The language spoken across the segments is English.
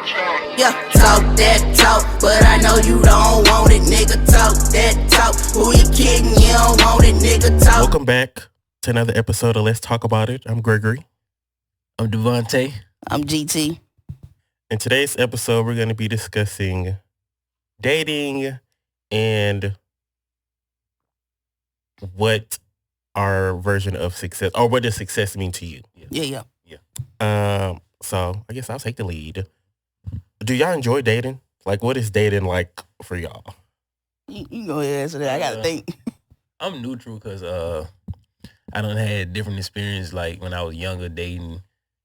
Yeah, talk that talk, but I know you don't want it, nigga. Talk that talk. Who you kidding? You don't want it, nigga. Talk. Welcome back to another episode of Let's Talk About It. I'm Gregory. I'm Devontae. I'm GT. In today's episode, we're going to be discussing dating and what our version of success, or what does success mean to you? Yeah. So I guess I'll take the lead. Do y'all enjoy dating? Like, what is dating like for y'all? You go ahead and answer that. I gotta think. I'm neutral because I done had different experience like when I was younger dating,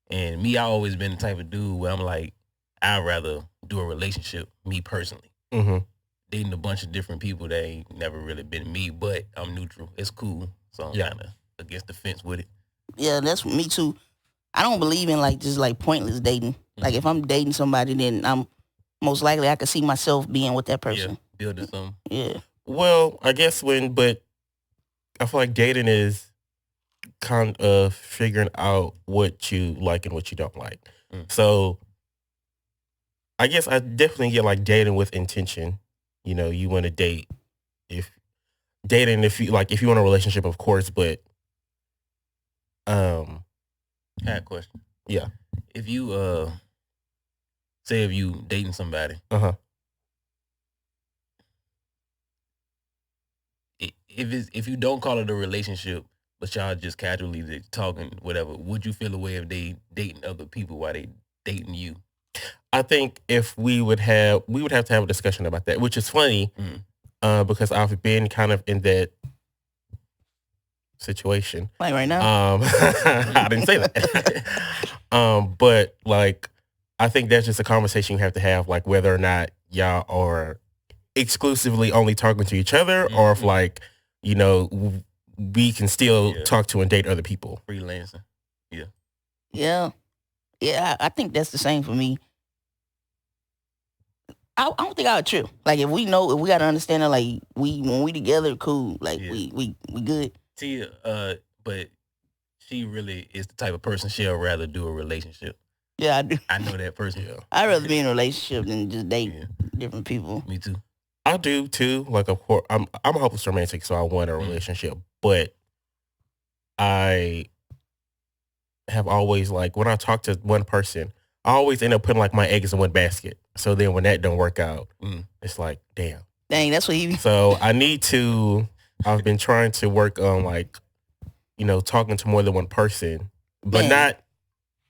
and me, I always been the type of dude where I'm like, I'd rather do a relationship, me personally. Mm-hmm. Dating a bunch of different people that ain't never really been me, but I'm neutral. It's cool, so I'm kind of against the fence with it. Yeah, that's me too. I don't believe in like just like pointless dating. Like if I'm dating somebody, then I'm most likely I could see myself being with that person. Yeah, building something. Yeah. Well, I guess but I feel like dating is kind of figuring out what you like and what you don't like. So I guess I definitely get like dating with intention. You know, you want to date if you want a relationship, of course, but I had a question. Yeah. If you say if you dating somebody, if you don't call it a relationship, but y'all just casually talking, whatever, would you feel a way if they dating other people while they dating you? I think if we would have to have a discussion about that, which is funny because I've been kind of in that situation. Like right now? I didn't say that. But like, I think that's just a conversation you have to have, like whether or not y'all are exclusively only talking to each other or if like, you know, we can still talk to and date other people. Freelancing. Yeah. I think that's the same for me. I don't think I would trip. Like if we got to understand that like when we together, cool. Like we good. See, but she really is the type of person she'll rather do a relationship. Yeah, I do. I know that person. I'd rather be in a relationship than just date different people. Me too. I do too. Like, of course, I'm a hopeless romantic, so I want a relationship. But I have always like when I talk to one person, I always end up putting like my eggs in one basket. So then when that don't work out, it's like, damn. Dang, that's what he. So I've been trying to work on like, you know, talking to more than one person, but not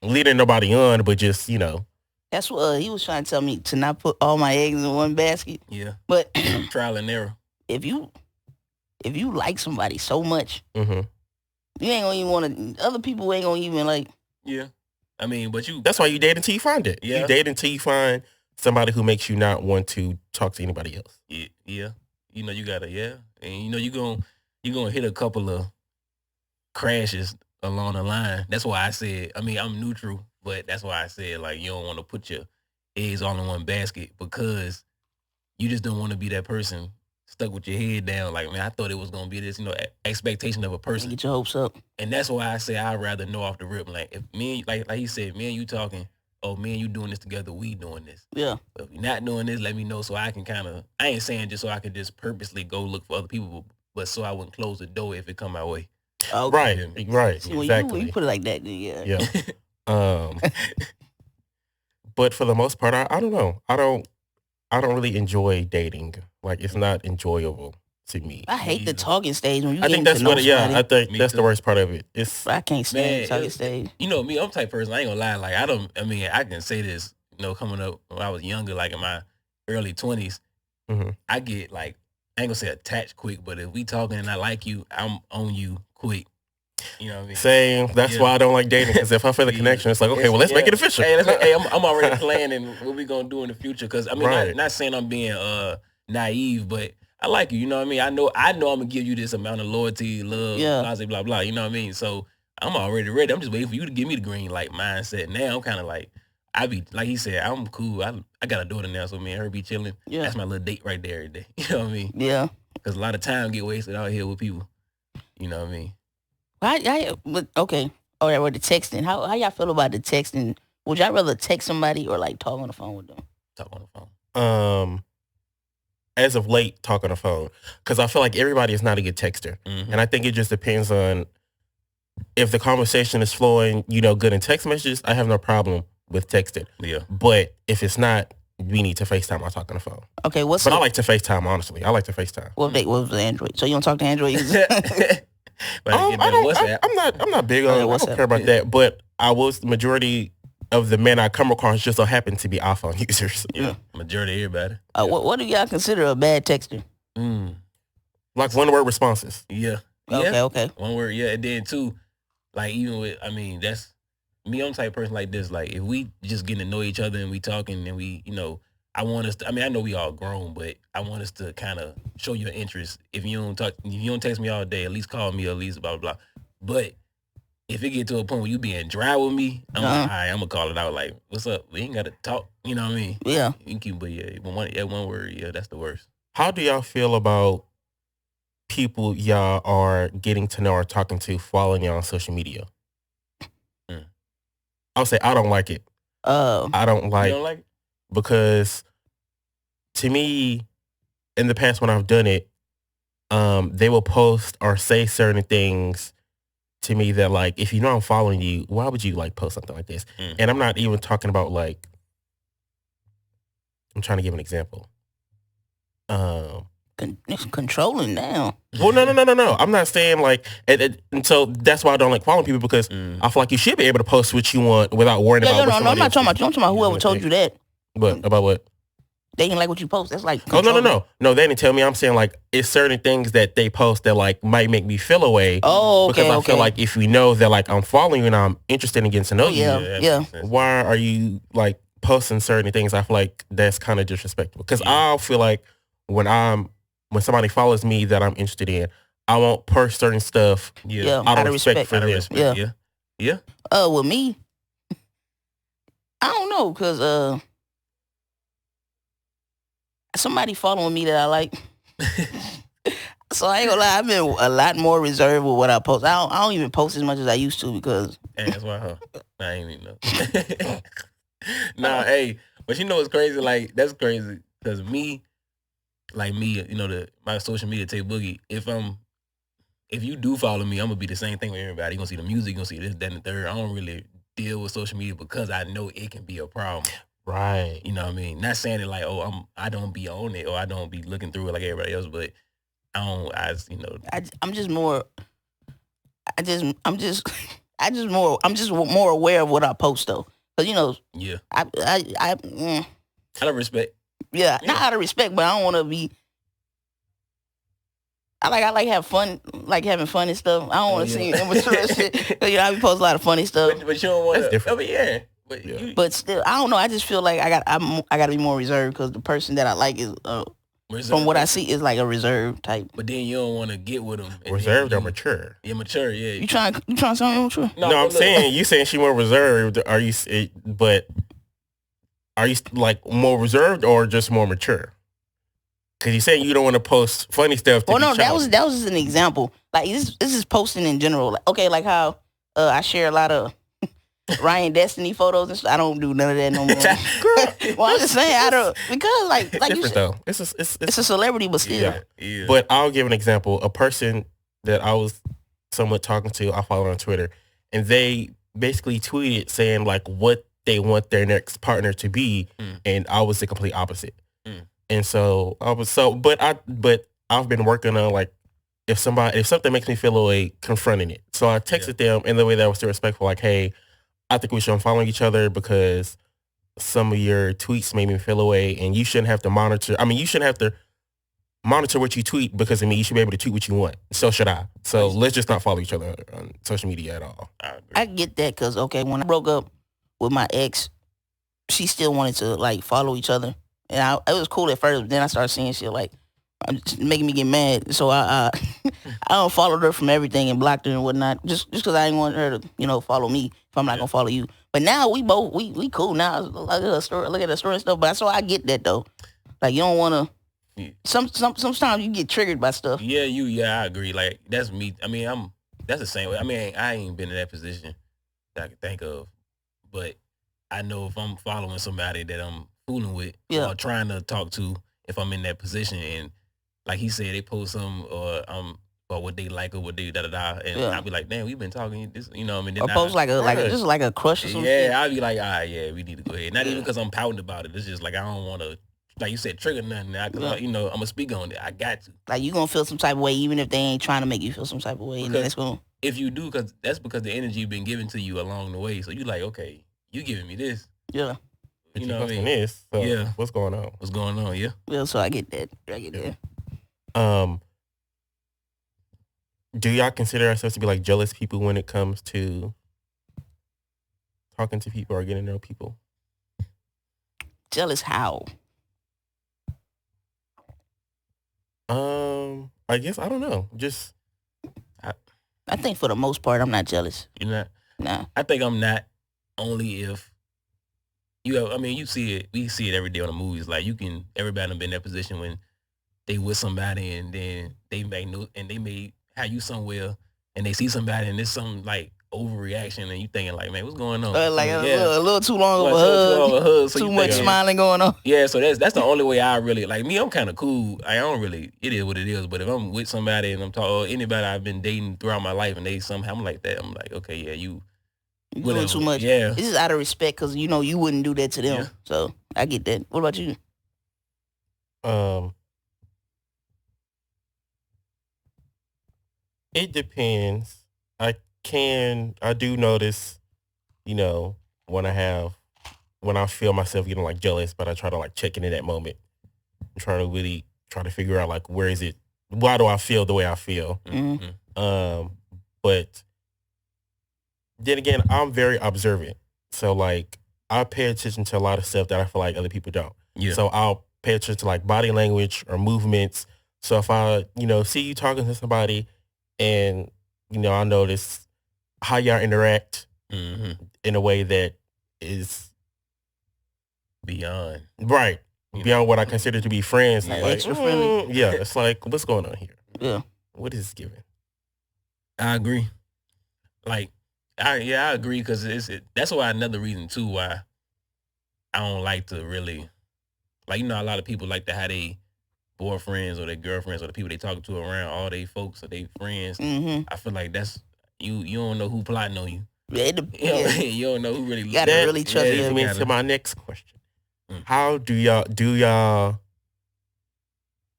leading nobody on, but just, you know. That's what he was trying to tell me, to not put all my eggs in one basket. Yeah. But trial and error. If you like somebody so much, you ain't gonna even want to. Other people ain't gonna even like. Yeah. I mean, but that's why you date until you find it. Yeah. You date until you find somebody who makes you not want to talk to anybody else. Yeah. You know, you gotta, and you know, you're gonna hit a couple of crashes along the line. That's why I said, I mean, I'm neutral, but that's why I said, like, you don't want to put your eggs all in one basket because you just don't want to be that person stuck with your head down. Like, man, I thought it was going to be this, you know, expectation of a person. Get your hopes up. And that's why I say I'd rather know off the rip. Like, if me, like he said, me and you talking, oh, me and you doing this together, we doing this. Yeah. But if you're not doing this, let me know so I can I ain't saying just so I can just purposely go look for other people, but so I wouldn't close the door if it come my way. Okay. Right. See, exactly. When you put it like that, yeah. But for the most part, I don't know. I don't really enjoy dating. Like, it's not enjoyable to me. I hate the talking stage when you. I think that's what. I think that's the worst part of it. I can't stand the talking stage. You know me, I'm the type of person. I ain't gonna lie. Like I can say this. You know, coming up when I was younger, like in my early 20s, I get like, I ain't gonna say attached quick, but if we talking and I like you, I'm on you quick. You know what I mean? Same. That's why I don't like dating. Because if I feel the connection, it's like, okay, well, let's make it official. Hey, I'm already planning what we gonna do in the future. Because I mean, not saying I'm being naive, but I like you. You know what I mean? I know I'm gonna give you this amount of loyalty, love, blah blah blah. You know what I mean? So I'm already ready. I'm just waiting for you to give me the green light mindset. Now I'm kind of like, I be like he said, I'm cool. I got a daughter now, so me and her be chilling. Yeah. That's my little date right there every day. You know what I mean? Yeah. Because a lot of time get wasted out here with people. You know what I mean? Okay. All right, with the texting. How y'all feel about the texting Would y'all rather text somebody or like talk on the phone with them? Talk on the phone. As of late, talk on the phone because I feel like everybody is not a good texter, and I think it just depends on if the conversation is flowing, good in text messages. I have no problem with texting. Yeah, but if it's not, we need to FaceTime or talk on the phone. Okay, I like to FaceTime, honestly. I like to FaceTime. What was the Android? So you don't talk to Android users? I'm not big on it. I don't care about that. But the majority of the men I come across just so happen to be iPhone users. Yeah, majority of everybody. What do y'all consider a bad texter? Like one-word responses. Yeah. Okay. One word, yeah. And then too, like even with, that's me. I'm the type of person like this. Like if we just getting to know each other and we talking and we, I want us to, I know we all grown, but I want us to kind of show your interest. If you don't text me all day, at least call me, at least blah, blah, blah. But if it get to a point where you being dry with me, I'm like, all right, I'm going to call it out like, what's up? We ain't got to talk, you know what I mean? Yeah. One word, yeah, that's the worst. How do y'all feel about people y'all are getting to know or talking to following y'all on social media? I'll say I don't like it. I don't like, you don't like it? Because to me, in the past when I've done it, they will post or say certain things to me that like, if I'm following you, why would you like post something like this? And I'm not even talking about like, I'm trying to give an example. Controlling now. Well, no. I'm not saying like, and so that's why I don't like following people because I feel like you should be able to post what you want without worrying about. No, I'm not talking about you. I'm talking about whoever told you that. But about what? They didn't like what you post. That's like controlling. No. They didn't tell me. I'm saying like it's certain things that they post that like might make me feel away. Oh, okay. Because I feel like if we know that like I'm following you and I'm interested in getting to know you. Yeah. Why are you like posting certain things? I feel like that's kind of disrespectful. Because I feel like when somebody follows me that I'm interested in, I won't post certain stuff. Out of respect for them. Yeah. With me, I don't know, cause somebody following me that I like. So I ain't gonna lie, I've been a lot more reserved with what I post. I don't even post as much as I used to because. Hey, that's why, I ain't even know. Nah, hey, but you know what's crazy? Like that's crazy because me, my social media take boogie. If you do follow me, I'm gonna be the same thing with everybody. You gonna see the music, you gonna see this, that, and the third. I don't really deal with social media because I know it can be a problem. Right. You know what I mean? Not saying it like, I don't be on it or I don't be looking through it like everybody else, but I'm just more aware of what I post though. Cause yeah. Out of respect. Yeah, not out of respect, but I don't want to be. I like have fun, like having fun and stuff. I don't want to seem immature shit. I be post a lot of funny stuff. But you don't want to. That's different. Yeah. But still, I don't know. I just feel like I got to be more reserved because the person that I like is from what I see is like a reserved type. But then you don't want to get with them. Reserved or mature? Yeah, mature. Yeah. You trying to sound immature? No, I'm saying you saying she more reserved. Are you like more reserved or just more mature? Because you saying you don't want to post funny stuff. Well, no, that was just an example. Like this is posting in general. Like, okay, like how I share a lot of Ryan Destiny photos and stuff. I don't do none of that no more. Girl, well, I'm just saying because like different though. It's a celebrity, but still. Yeah. But I'll give an example. A person that I was somewhat talking to, I follow on Twitter, and they basically tweeted saying like what they want their next partner to be, and I was the complete opposite. And so but I've been working on like if something makes me feel away, confronting it. So I texted them in the way that was still respectful, like, hey, I think we should unfollow each other because some of your tweets made me feel away, and you shouldn't have to monitor. I mean, you shouldn't have to monitor what you tweet because you should be able to tweet what you want. So should I. So let's just not follow each other on social media at all. I get that because when I broke up with my ex, she still wanted to like follow each other, and it was cool at first. But then I started seeing shit like making me get mad. So I unfollowed her from everything and blocked her and whatnot, just because I didn't want her to follow me if I'm not gonna follow you. But now we both we cool now. Look at her story and stuff. But so I get that though. Like you don't want to. Sometimes you get triggered by stuff. Yeah, I agree. Like that's me. I mean, that's the same way. I mean, I ain't been in that position that I can think of, but I know if I'm following somebody that I'm fooling with or trying to talk to, if I'm in that position, and like he said, they post some or about what they like or what they and I'll be like, damn, we've been talking this, you know. I mean, or post just like a crush or something. Yeah, I'll be like, all right, yeah, we need to go ahead. Not even because I'm pouting about it. It's just like I don't want to, like you said, trigger nothing. Because I'm gonna speak on it. I got to. Like you gonna feel some type of way, even if they ain't trying to make you feel some type of way. And then it's gonna. If you do, because that's because the energy been given to you along the way. So you like, okay, you giving me this. Yeah. You know what I mean? This. So yeah. What's going on? What's going on? Yeah. Yeah. So I get that. that. Do y'all consider ourselves to be like jealous people when it comes to talking to people or getting to know people? Jealous how? I guess I don't know. Just I think for the most part, I'm not jealous. You're not? Nah. I think I'm not. Only if you have. I mean, you see it. We see it every day on the movies. Like everybody done been in that position when they with somebody and then they may have you somewhere and they see somebody and there's some like overreaction and you thinking like, man, what's going on? A little too long of a hug. So too much smiling going on. Yeah, so that's the only way I really like me. I'm kind of cool. I don't really. It is what it is. But if I'm with somebody and I'm talking, or anybody I've been dating throughout my life and they somehow I'm like that, I'm like, okay, yeah, you doing too much. Yeah, this is out of respect because you know you wouldn't do that to them. Yeah. So I get that. What about you? It depends. I do notice, you know, when I feel myself getting like jealous, but I try to like check in that moment and try to figure out like why do I feel the way I feel? Mm-hmm. But then again, I'm very observant. So like I pay attention to a lot of stuff that I feel like other people don't. Yeah. So I'll pay attention to like body language or movements. So if I, see you talking to somebody and, I notice how y'all interact in a way that is beyond. Right. Beyond what I consider to be friends. Like, like, extra friendly. Yeah. It's like, what's going on here? Yeah. What is this giving? I agree. Like, I agree because that's why another reason too why I don't like to really, like, a lot of people like to have they boyfriends or their girlfriends or the people they talking to around all they folks or they friends. Mm-hmm. I feel like that's you don't know who plotting on you. Yeah, you don't know who really. You gotta really trust them. That leads me to my next question. How do y'all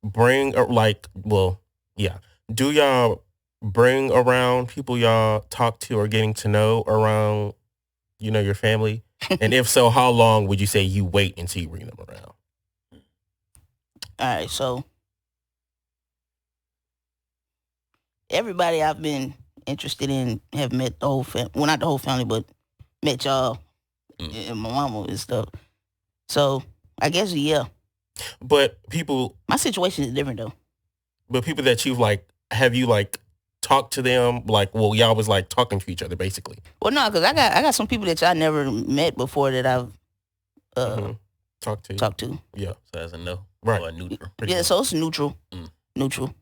bring do y'all bring around people y'all talk to or getting to know around, your family? And if so, how long would you say you wait until you bring them around? All right, so everybody I've been interested in have met the whole family. Well, not the whole family, but met y'all and my mama and stuff. So I guess, yeah. But my situation is different though. But people that you've have you talked to them? Y'all was talking to each other basically. Well, no, because I got some people that I never met before that I've talked to. Yeah. So that's a no. Right. Or a neutral. Yeah, so it's neutral. Neutral.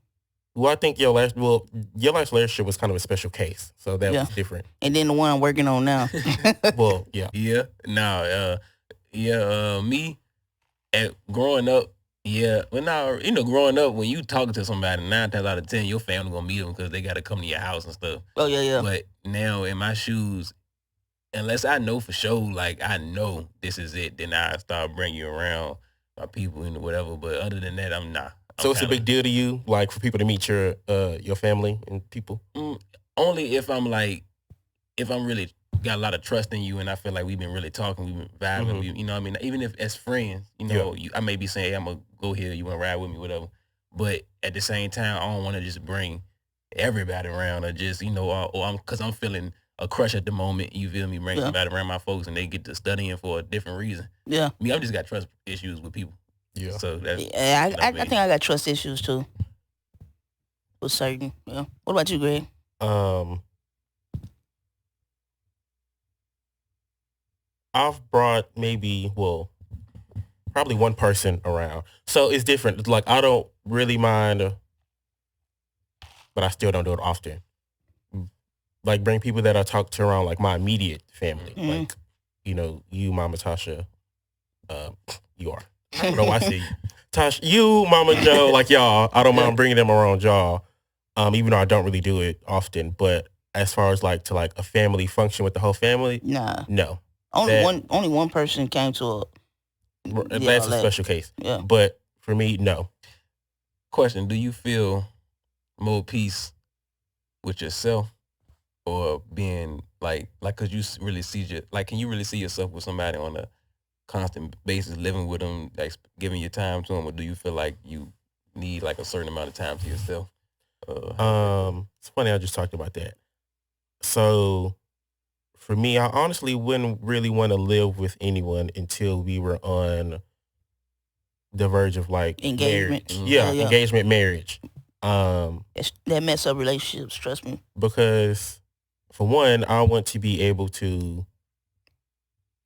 Well, I think your last relationship was kind of a special case, so that was different. And then the one I'm working on now. Well, yeah. Yeah. No. Me, growing up. Yeah. Well, now growing up, when you talking to somebody, 9 times out of 10, your family gonna meet them because they got to come to your house and stuff. Oh yeah. But now in my shoes, unless I know for sure, I know this is it, then I start bringing you around my people and whatever. But other than that, I'm not. So it's a big deal to you, for people to meet your family and people? Only if I'm really got a lot of trust in you and I feel like we've been really talking, we've been vibing, you know what I mean? Even if as friends, I may be saying, hey, I'm going to go here, you want to ride with me, whatever. But at the same time, I don't want to just bring everybody around or just, because I'm feeling a crush at the moment, you feel me, bring somebody around my folks and they get to studying for a different reason. Yeah. I just got trust issues with people. Yeah. So that's, I think I got trust issues too. With certain. Yeah. What about you, Greg? I've brought probably one person around. So it's different. It's I don't really mind, but I still don't do it often. Bring people that I talk to around my immediate family. you, Mama Tasha, you are. I don't know why I say Tosh, you, Mama Joe, like y'all. I don't mind bringing them around y'all, even though I don't really do it often. But as far as like to like a family function with the whole family, no. Only one person came to that's a special case. Yeah. But for me, no. Question: do you feel more peace with yourself, or being like, cause you really can you really see yourself with somebody on a constant basis, living with them, like giving your time to them, or do you feel like you need like a certain amount of time to yourself? It's funny I just talked about that. So for me, I honestly wouldn't really want to live with anyone until we were on the verge of like engagement. Marriage. Yeah, engagement, marriage. That mess up relationships, trust me. Because for one, I want to be able to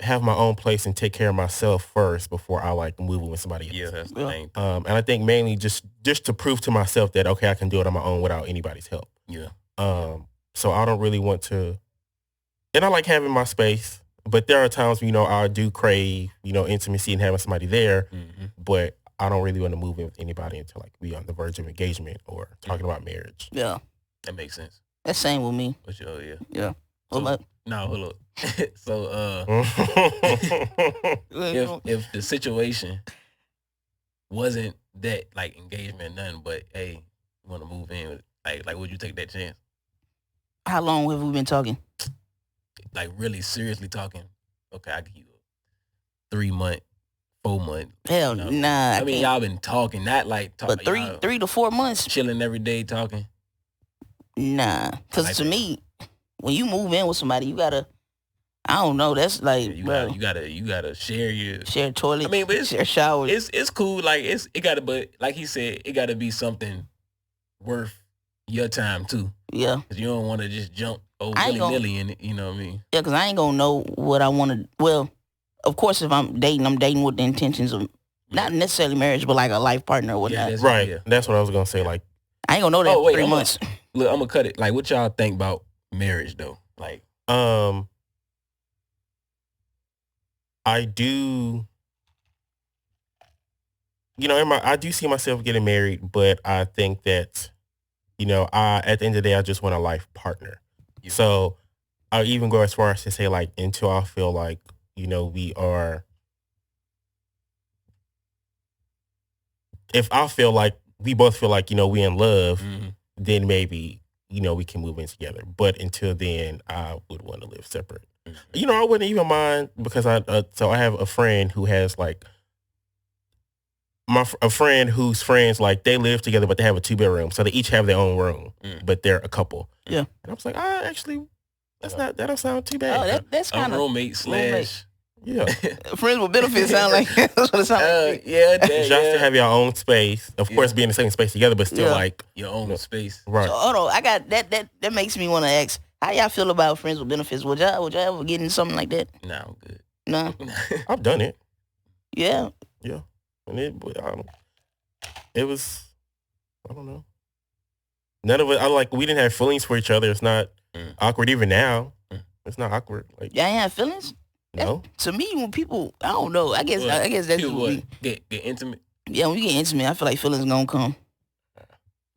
have my own place and take care of myself first before I like move with somebody else. Yeah, that's the thing. And I think mainly just to prove to myself that okay, I can do it on my own without anybody's help. Yeah. So I don't really want to, and I like having my space, but there are times when, I do crave, intimacy and having somebody there, but I don't really want to move in with anybody until like we on the verge of engagement or talking about marriage. Yeah. That makes sense. That's same with me. Yeah. Hold up. So, if the situation wasn't that like engagement, nothing, but hey, you want to move in, like would you take that chance? How long have we been talking? Like really seriously talking? Okay, I give you 3 month, 4 month. Hell, nah. I mean, y'all been talking, not like talking. But 3 to 4 months, chilling every day, talking. Nah, because to me, when you move in with somebody, you gotta. I don't know. That's like, you gotta share toilet. I mean, but share showers. It's cool. Like it gotta, but like he said, it gotta be something worth your time too. Yeah, because you don't want to just jump willy-nilly in it. You know what I mean? Yeah, because I ain't gonna know what I want to. Well, of course, if I'm dating with the intentions of not necessarily marriage, but like a life partner or whatnot. Yeah, right. Yeah. That's what I was gonna say. Like, I ain't gonna know that for 3 months. Look, I'm gonna cut it. Like, what y'all think about marriage though? Like, I do, I do see myself getting married, but I think that, at the end of the day, I just want a life partner. Yeah. So I'll even go as far as to say, like, until I feel like, we are, if I feel like, we both feel like, we in love, then maybe, we can move in together. But until then, I would want to live separate. I wouldn't even mind because I have a friend who has like a friend whose friends like they live together, but they have a 2-bedroom, so they each have their own room, but they're a couple. Yeah, and I was like, actually, that don't sound too bad. Oh, that's kind of roommate slash. Yeah, friends with benefits sound like that's what it sounds like. Yeah, just to have your own space. Of course, be in the same space together, but still like your own space. Right. So, hold on, I got that makes me want to ask. How y'all feel about friends with benefits? Would y'all ever get into something like that? Nah, I'm good. No. I've done it. Yeah. Yeah. And it was, I don't know. None of it, we didn't have feelings for each other. It's not awkward even now. It's not awkward. Like, y'all ain't have feelings? No. To me, when people, I don't know. I guess that's what get intimate. Yeah, when we get intimate, I feel like feelings gonna come.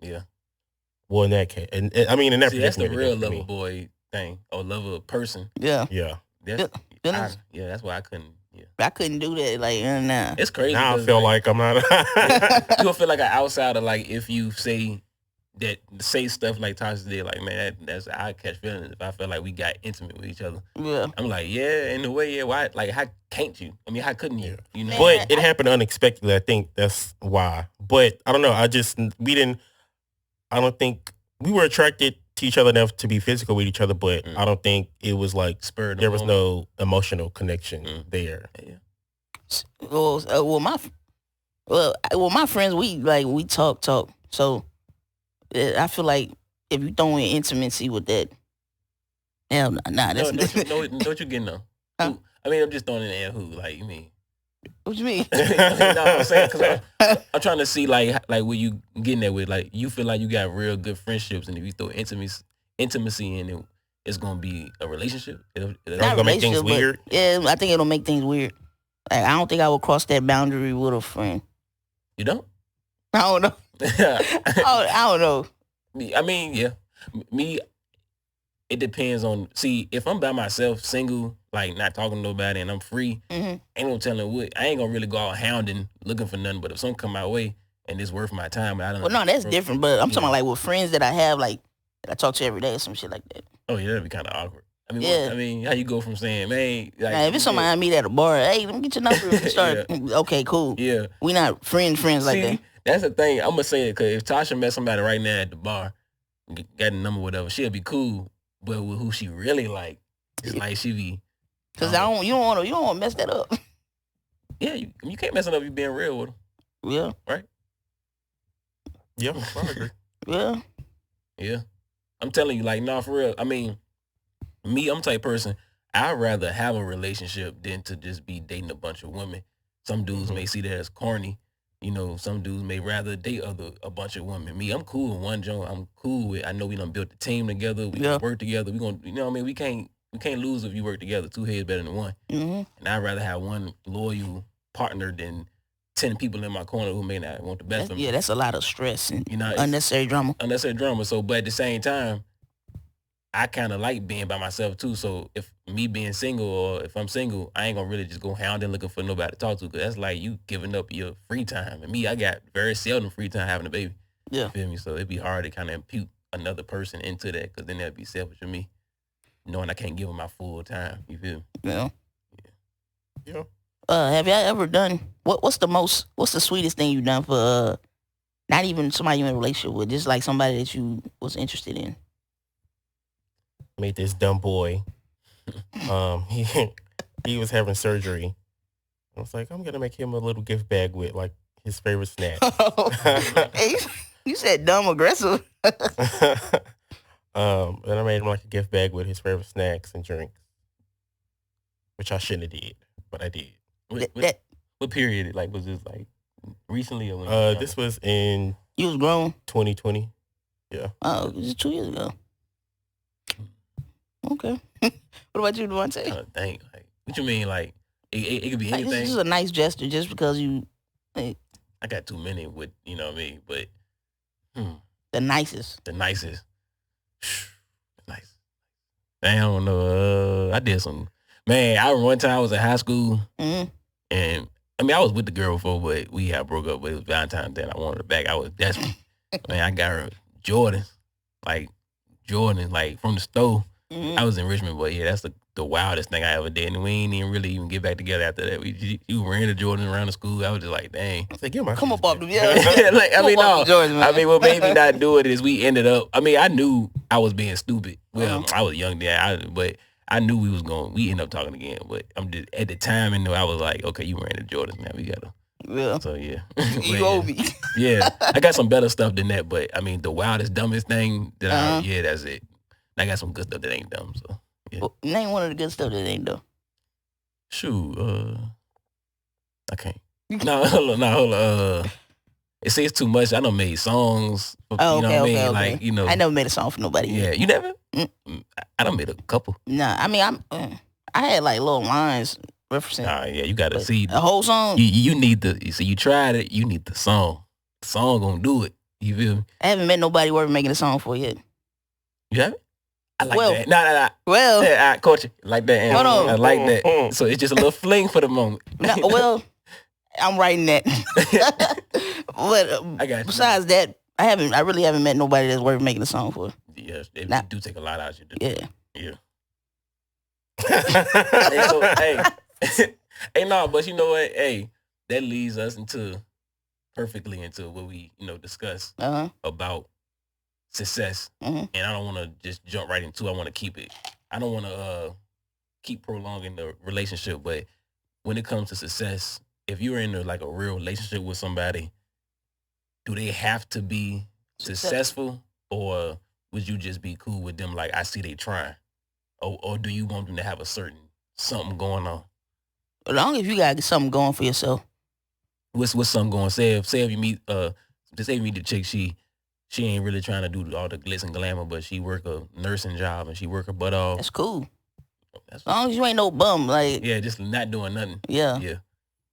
Yeah. Well, in that case, and I mean, in that that's the real lover boy thing, or lover person. Yeah. Yeah. That's why I couldn't. Yeah. I couldn't do that. Like, nah. It's crazy. Now I feel like I'm not. You don't feel like an outsider. Like if you say stuff like Tasha did, like man, that's I catch feelings if I feel like we got intimate with each other. Yeah. I'm like, yeah, in a way, yeah. Why? Like, how can't you? I mean, how couldn't you? You know. But it happened unexpectedly. I think that's why. But I don't know. I don't think we were attracted to each other enough to be physical with each other, but I don't think it was like there was no emotional connection there. Yeah. Well, my friends, we talk. So I feel like if you throw in intimacy with that, hell nah. That's don't you getting though? Huh? I mean, I'm just throwing in the air. Who? Like you mean? What you mean? No, I'm saying because I'm trying to see like where you getting there with like you feel like you got real good friendships, and if you throw intimacy in it, it's gonna be a relationship. Not gonna make things weird. Yeah, I think it'll make things weird. Like, I don't think I would cross that boundary with a friend. You don't? I don't know. I don't know. I mean, yeah. Me, it depends on. See, if I'm by myself, single, like not talking to nobody, and I'm free, ain't no telling what. I ain't gonna really go out hounding, looking for nothing. But if something come my way and it's worth my time, I don't. Well, no, that's different. But I'm talking about like with friends that I have, like that I talk to every day or some shit like that. Oh yeah, that'd be kind of awkward. I mean, how you go from saying, man, like, now, if it's somebody I meet at a bar, hey, let me get your number. We start. Okay, cool. Yeah, we not friends like that. That's the thing. I'm gonna say it because if Tasha met somebody right now at the bar, got a number, whatever, she'll be cool. But with who she really like, it's like she be. Cause you don't want to mess that up. Yeah, you can't mess it up. You being real with them. Yeah. Right. Yeah, I agree. Yeah. Yeah. I'm telling you, like, nah, for real. I mean, me, I'm the type of person, I'd rather have a relationship than to just be dating a bunch of women. Some dudes may see that as corny. You know, some dudes may rather date a bunch of women. Me, I'm cool with one joint. I'm cool with, I know we done built the team together. We work together. We gonna, you know what I mean? We can't lose if you work together. Two heads better than one. And I'd rather have one loyal partner than 10 people in my corner who may not want the best for me. Yeah, that's a lot of stress and unnecessary drama. Unnecessary drama. So, but at the same time, I kind of like being by myself too. So if me being single or if I'm single, I ain't gonna really just go hounding looking for nobody to talk to, because that's like you giving up your free time. And me, I got very seldom free time having a baby. Yeah. You feel me? So it'd be hard to kind of impute another person into that, because then that'd be selfish for me, knowing I can't give them my full time. You feel me? Yeah. Yeah. Have y'all ever done what's the sweetest thing you've done for not even somebody you're in a relationship with, just like somebody that you was interested in? Made this dumb boy. He was having surgery. I was like, I'm gonna make him a little gift bag with like his favorite snack. Hey, you said dumb aggressive. And I made him like a gift bag with his favorite snacks and drinks, which I shouldn't have did, but I did. What period? Like, was this like recently or when? This was in. You was grown. 2020. Yeah. Oh, it was 2 years ago. Okay. What about you, Devontae? Dang, like, what you mean? Like, it could be anything. This is a nice gesture, just because you. Like, I got too many with, you know what I mean, but the nicest. The nicest. Nice. I don't know. I did some. Man, I remember one time I was in high school, and I mean I was with the girl before, but we had broke up. But it was Valentine's Day, and I wanted her back. I was desperate. Man, I got her Jordan, like from the store. I was in Richmond, but yeah, that's the wildest thing I ever did. And we ain't even get back together after that. You ran the Jordan around the school. I was just like, dang. I said, come up off the like, I mean, no. Jordan, I mean, what made me not do it is we ended up. I mean, I knew I was being stupid. Well, I was young then, but I knew we ended up talking again. But I'm just at the time, and I was like, okay, you ran the Jordans, man. We gotta. Yeah. So yeah. You owe me. Yeah, I got some better stuff than that, but I mean, the wildest, dumbest thing that that's it. I got some good stuff that ain't dumb, so yeah. Well, name one of the good stuff that ain't dumb. Shoot, I can't. No, hold on. It says too much. I done made songs. You know what I mean? Okay. Like, you know. I never made a song for nobody. Yeah, you never? I done made a couple. Nah, I mean, I had like little lines referencing. Nah, yeah, you gotta see the whole song. You need you tried it. You need the song. The song gonna do it. You feel me? I haven't met nobody worth making a song for yet. You haven't? I like that. Nah. Well, yeah, I coach it like that. Hold on. I like that. So it's just a little fling for the moment. Well, I'm writing that. But I got you. Besides that, I really haven't met nobody that's worth making a song for. Yes, they do take a lot out of you. Yeah. But you know what? Hey, that leads us perfectly into what we discuss about success. And I don't want to just jump right into it. I want to keep it. I don't want to keep prolonging the relationship, but when it comes to success, if you're in a real relationship with somebody, do they have to be successful, or would you just be cool with them? Like, I see they trying, or do you want them to have a certain something going on? As long as you got something going for yourself. What's something going? Say if you meet, say you meet the chick, she she ain't really trying to do all the glitz and glamour, but she work a nursing job and she work her butt off. That's cool. As long as you ain't no bum, like yeah, just not doing nothing. Yeah.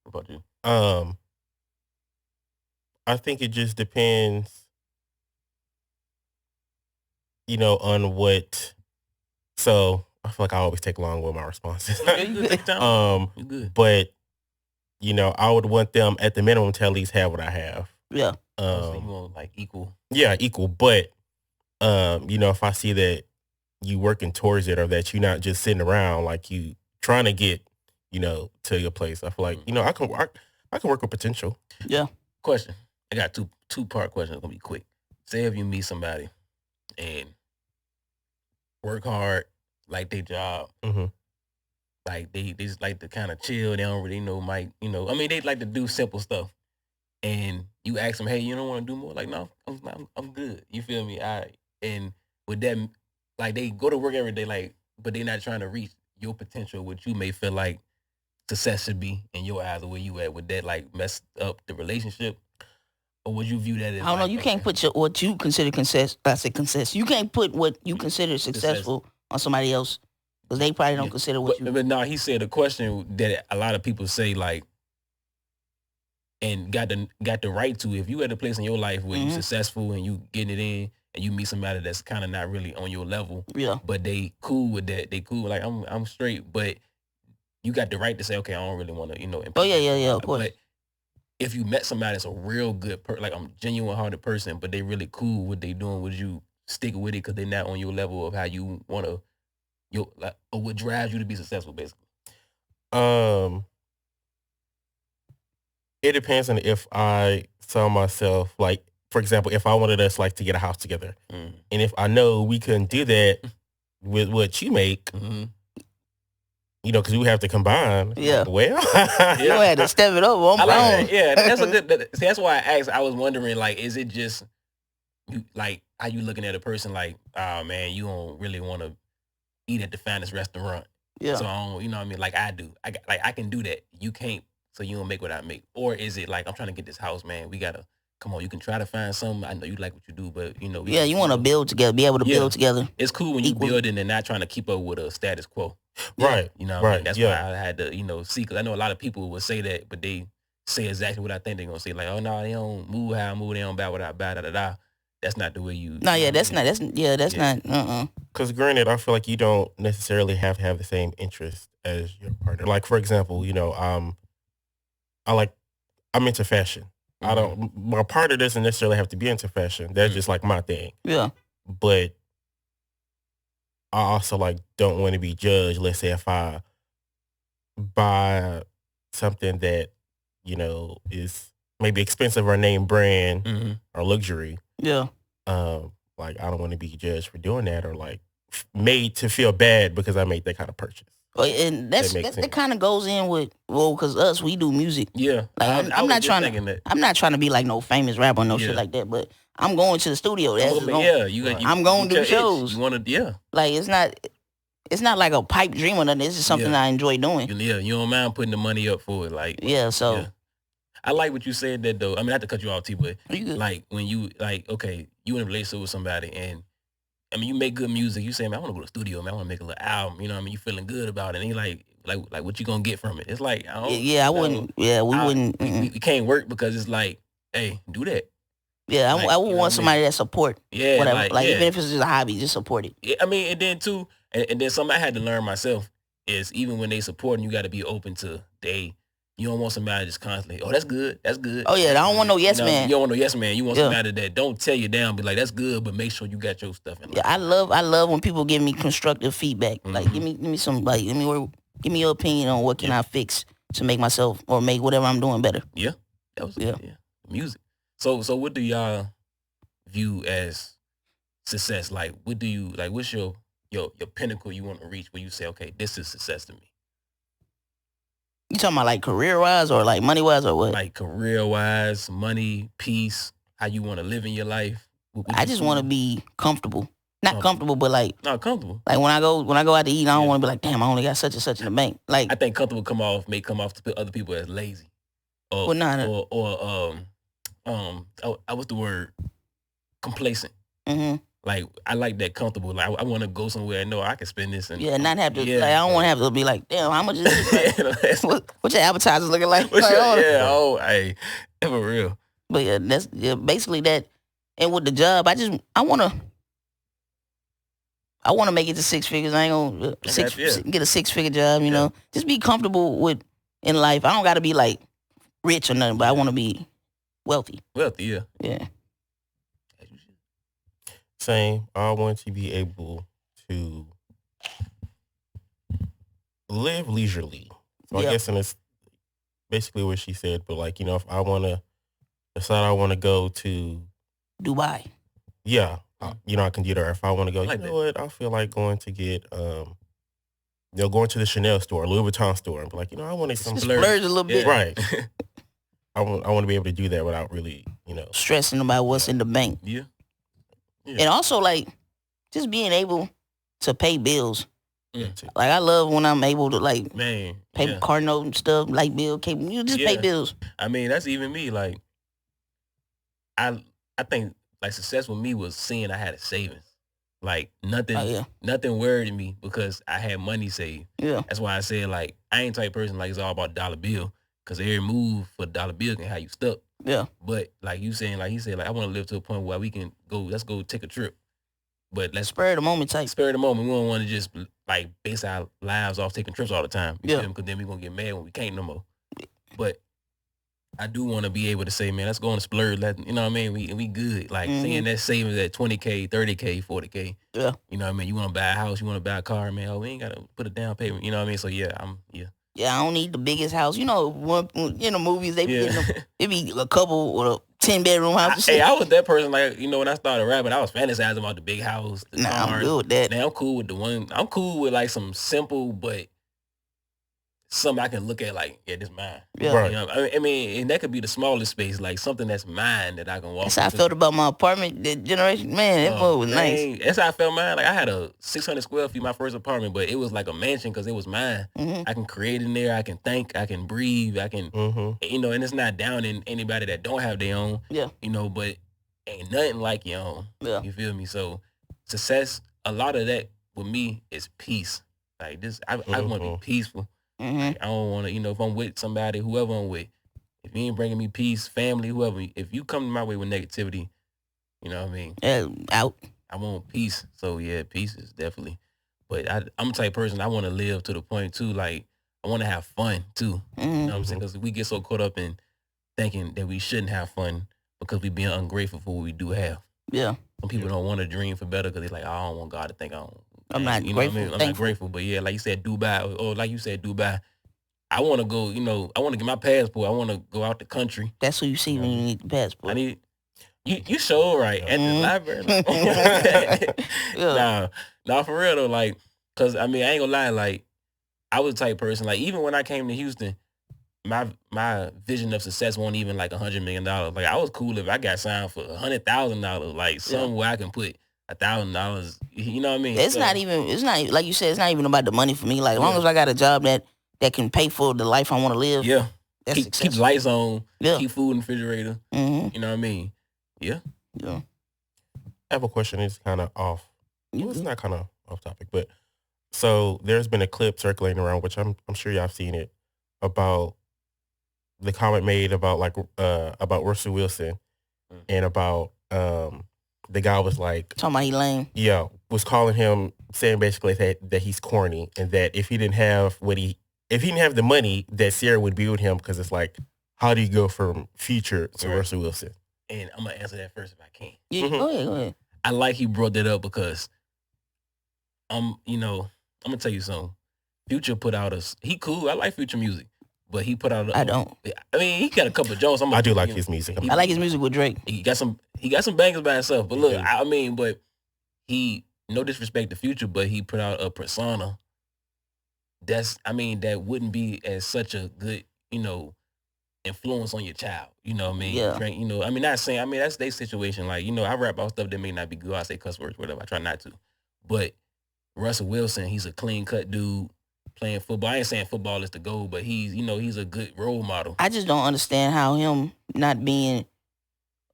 What about you? I think it just depends, on what. So I feel like I always take long with my responses. You good. But I would want them at the minimum to at least have what I have. Yeah. So you want like equal. Yeah, equal. But if I see that you working towards it or that you're not just sitting around like you trying to get, to your place, I feel like, I can work with potential. Yeah. Question. I got two-part question. It's gonna be quick. Say if you meet somebody and work hard, like their job, like they just like to kind of chill. They don't really know, they like to do simple stuff. And you ask them, hey, you don't want to do more? Like, no, I'm good. You feel me? And with that, like they go to work every day, like, but they're not trying to reach your potential, what you may feel like success should be in your eyes, or where you at. Would that like mess up the relationship? Or would you view that as? I don't know. You can't put what you consider success. You can't put what you consider successful on somebody else because they probably don't consider what you. But no, he said a question that a lot of people say like, and got the right to. If you at a place in your life where you're successful and you getting it in, and you meet somebody that's kind of not really on your level, but they cool with that. They cool like I'm straight, but you got the right to say, okay, I don't really want to, Oh yeah, of course. But if you met somebody that's a real good like I'm genuine hearted person, but they really cool what they doing, would you stick with it because they're not on your level of how you want to, or what drives you to be successful, basically? It depends on if I saw myself, like, for example, if I wanted us like to get a house together, and if I know we couldn't do that with what you make. Because we have to combine. Yeah. Well, you had to step it up on my own. Yeah, that's a good. That's why I asked. I was wondering, like, is it just you? Like, how you looking at a person like, oh man, you don't really want to eat at the finest restaurant. Yeah. So I don't, you know what I mean? Like I do. I can do that. You can't. So you don't make what I make. Or is it like I'm trying to get this house, man? We gotta come on. You can try to find something. I know you like what you do, but you want to build together. Be able to build together. It's cool when you building and not trying to keep up with a status quo. Right. You know what I mean? That's why I had to, see, because I know a lot of people would say that, but they say exactly what I think they're going to say. Like, oh, no, they don't move how I move. They don't buy what I buy, da-da-da. That's not the way you... No, that's not. Because granted, I feel like you don't necessarily have to have the same interest as your partner. Like, for example, I'm into fashion. My partner doesn't necessarily have to be into fashion. That's just like my thing. Yeah. But I also like don't want to be judged. Let's say if I buy something that is maybe expensive or name brand or luxury. Yeah. Like I don't want to be judged for doing that or like made to feel bad because I made that kind of purchase. Well, and that kind of goes in with because we do music. Yeah. Like I'm not trying to be like no famous rapper or no shit like that, but I'm going to the studio. I'm going to do shows. You want to, Like it's not like a pipe dream or nothing. It's just something I enjoy doing. Yeah, you don't mind putting the money up for it, like. Yeah, so. Yeah. I like what you said that though. I mean, not to cut you off, T, but like when you okay, you in a relationship with somebody and I mean you make good music. You say, man, I want to go to the studio, man. I want to make a little album. You know what I mean? You feeling good about it, and he like what you gonna get from it? It's like I wouldn't. Yeah, we wouldn't. We can't work because it's like, hey, do that. Yeah, I would want somebody that support. Yeah, whatever. Like even if it's just a hobby, just support it. Yeah, I mean, and then too, and then something I had to learn myself is even when they support, you got to be open to You don't want somebody just constantly, oh, that's good. Oh, yeah, I don't want no yes man. You don't want no yes man. You want somebody that don't tear you down, be like, that's good, but make sure you got your stuff in. Yeah, I love when people give me constructive feedback. Like, give me some, like, give me your opinion on what can I fix to make myself or make whatever I'm doing better. Yeah, that was music. So what do y'all view as success? Like, what's your pinnacle you want to reach where you say, okay, this is success to me? You talking about like career-wise or like money-wise or what? Like career-wise, money, peace, how you want to live in your life. I just want to be comfortable. Not comfortable, but like... Not comfortable. Like when I go out to eat, I don't want to be like, damn, I only got such and such in the bank. Like I think comfortable may come off to other people as lazy. Or, well, or what's the word? complacent. Mm-hmm. Like I like that comfortable. Like I want to go somewhere and know I can spend this and not have to. Like, I don't want to have to be like, damn, how much is this? Like, what your advertisers looking like? Hey, for real. But yeah, that's basically that. And with the job, I want to make it to 6 figures. I ain't gonna get a 6-figure job. You know, just be comfortable with in life. I don't got to be like rich or nothing, but I want to be wealthy. Yeah. Same. I want to be able to live leisurely. So I guess, and it's basically what she said. But like, you know, if I want to decide I want to go to Dubai. Yeah. You know, I can do that. If I want to go, you know what? I feel like going to get, going to the Chanel store, Louis Vuitton store, and be like, you know, I want to splurge a little bit. Right. I want to be able to do that without really, you know, stressing about what's in the bank. Yeah. And also, like, just being able to pay bills. Yeah. Like, I love when I'm able to, like, pay car note and stuff, like bill, cable. You just pay bills. I mean, that's even me. Like, I think, like, success with me was seeing I had a savings. Like, nothing worried me because I had money saved. Yeah. That's why I said, like, I ain't the type of person, like, it's all about dollar bill. Because every move for dollar bill can have you stuck. Yeah. But like you saying, like he said, like I want to live to a point where we can go. Let's go take a trip. But let's spur of the moment type. Spur of the moment. We don't want to just like base our lives off taking trips all the time. Yeah. Because then we gonna get mad when we can't no more. But I do want to be able to say, man, let's go on a splurge. You know what I mean? We good. Like seeing that savings at $20K, $30K, $40K. Yeah. You know what I mean? You want to buy a house, you want to buy a car, man. Oh, we ain't gotta put a down payment. You know what I mean? So yeah. Yeah, I don't need the biggest house. You know, in the movies, it be a couple or a 10-bedroom house. I was that person, like, you know, when I started rapping, I was fantasizing about the big house, the cars. I'm good with that. Now I'm cool with I'm cool with, like, some simple, but something I can look at, like, yeah, this mine. Yeah. Right. You know, I mean, and that could be the smallest space, like, something that's mine that I can walk That's how I felt about my apartment, that generation. Man, that boy was nice. That's how I felt mine. Like, I had a 600 square feet, my first apartment, but it was like a mansion because it was mine. Mm-hmm. I can create in there. I can think. I can breathe. I can, you know, and it's not down in anybody that don't have their own. Yeah. You know, but ain't nothing like your own. Yeah. You feel me? So, success, a lot of that with me is peace. Like, this, I want to be peaceful. Mm-hmm. Like, I don't want to, you know, if I'm with somebody, whoever I'm with, if you ain't bringing me peace, family, whoever, if you come my way with negativity, you know what I mean? Out. I want peace. So, yeah, peace is definitely. But I'm the type of person, I want to live to the point, too, like, I want to have fun, too. Mm-hmm. You know what I'm saying? Because we get so caught up in thinking that we shouldn't have fun because we being ungrateful for what we do have. Yeah. Some people don't want to dream for better because they're like, oh, I don't want God to think I'm not you know grateful. What I mean? I'm not grateful. But, yeah, like you said, Dubai, or like you said, Dubai, I want to go, you know, I want to get my passport. I want to go out the country. That's who you see when you need the passport. I need, you sure right, at the library. Yeah. Nah, for real though, like, cause I mean, I ain't gonna lie, like, I was the type of person, like, even when I came to Houston, my vision of success wasn't even like $100 million. Like, I was cool if I got signed for $100,000, like, somewhere I can put $1,000. You know what I mean? It's not like you said, it's not even about the money for me. Like, as long as I got a job that can pay for the life I want to live. Yeah. That's keep the lights on. Yeah. Keep food in the refrigerator. Mm-hmm. You know what I mean? Yeah. Yeah. I have a question. It's kind of off. Well, it's not kind of off topic, but so there's been a clip circulating around, which I'm sure y'all have seen it, about the comment made about Russell Wilson and about the guy was like talking about he lame. Yeah, was calling him, saying basically that he's corny and that if he didn't have the money, that Sierra would be with him, because it's like, how do you go from Future to Russell Wilson? And I'm gonna answer that first if I can. Yeah, go ahead. I like he brought that up because you know, I'm gonna tell you something. Future put out he cool. I like Future music, but he put out I don't. I mean, he got a couple of jokes. I do like his music. I like his music with Drake. He got some bangers by himself. But look, I mean, but he, no disrespect to Future, but he put out a persona that wouldn't be as such a good, you know, influence on your child. You know what I mean? Yeah. You know, I mean, not saying, I mean, that's their situation. Like, you know, I rap about stuff that may not be good. I say cuss words, whatever. I try not to. But Russell Wilson, he's a clean cut dude playing football. I ain't saying football is the goal, but he's a good role model. I just don't understand how him not being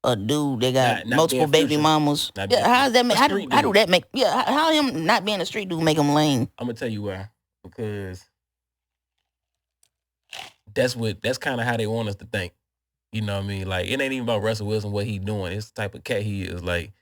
a dude that got Not multiple being baby Future. mamas. Not Yeah, being how does that make? a How street do dude. that make? Yeah, how him not being a street dude make him lame? I'm gonna tell you why. Because that's kind of how they want us to think. You know what I mean? Like, it ain't even about Russell Wilson, what he doing. It's the type of cat he is. Like,